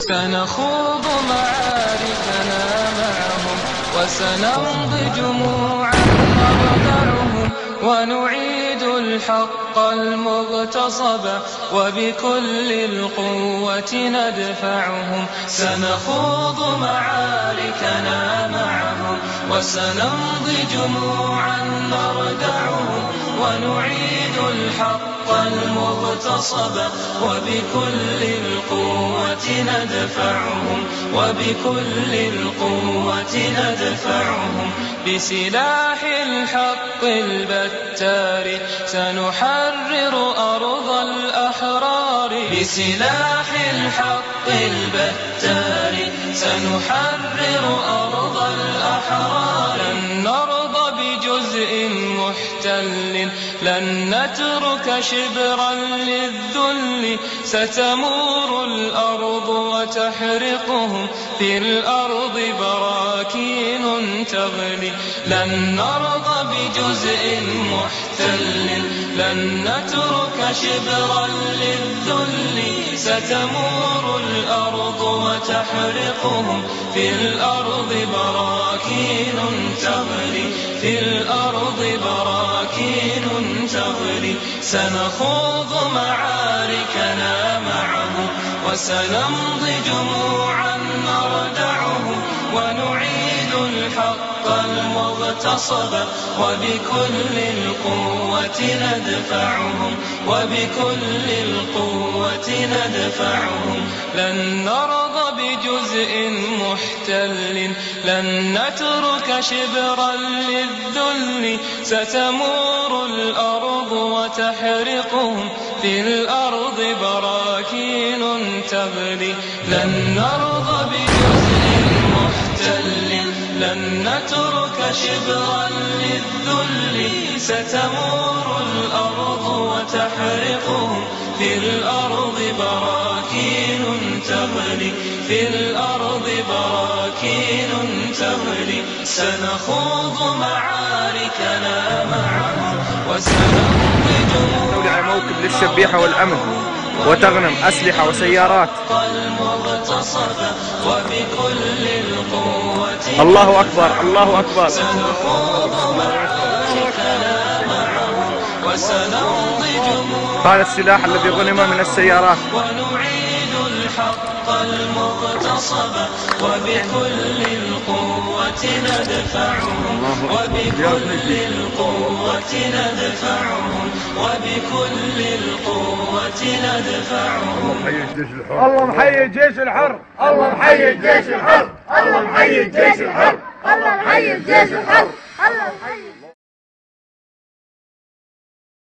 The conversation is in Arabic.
سنخوض معاركنا معهم وسنمضي جموعا نردعهم ونعيد الحق المغتصب وبكل القوة ندفعهم. سنخوض معاركنا معهم وسنمضي جموعا نردعهم ونعيد الحق المغتصب وبكل القوة ندفعهم وبكل القوة ندفعهم. بسلاح الحق البتار سنحرر أرض الأحرار. بسلاح الحق البتار سنحرر أرض الأحرار. لن نرضى بجزء محتل، لن نترك شبرا للذل. ستمور الأرض وتحرقهم، في الأرض براكين تغلي. لن نرضى بجزء محتل، لن نترك شبرا للذل. ستمور الأرض وتحرقهم، في الأرض براكين تغلي. في الأرض براكين تغلي. سنخوض معاركنا معهم وسنمضي جموعا نردعهم ونعيد الحق المغتصب وبكل القوة ندفعهم وبكل القوة ندفعهم. لن نرضى بجزء محتل، لن نترك شبرا للذل. ستمور الأرض وتحرقهم، في الأرض براكين تغلي. لن نرضى بجزء محتل، لن نترك شبرا للذل. ستمور الأرض وتحرقهم، في الأرض براكين تغلي. في الأرض براكين تغلي. سنخوض معاركنا معهم وسنمضي جموعا على موكب للشبيحة والأمن وتغنم أسلحة وسيارات. وبكل القوة الله أكبر الله أكبر. سنخوض معاركنا معهم وسنمضي جموعا. هذا السلاح الذي غنم من السيارات. ونعيد الحق المغتصب وبكل القوة ندفعهم وبكل القوة ندفعهم وبكل القوة ندفعهم. الله محيي الجيش الحر. الله محيي الجيش الحر. الله محيي الجيش الحر. الله محيي الجيش الحر. الله محيي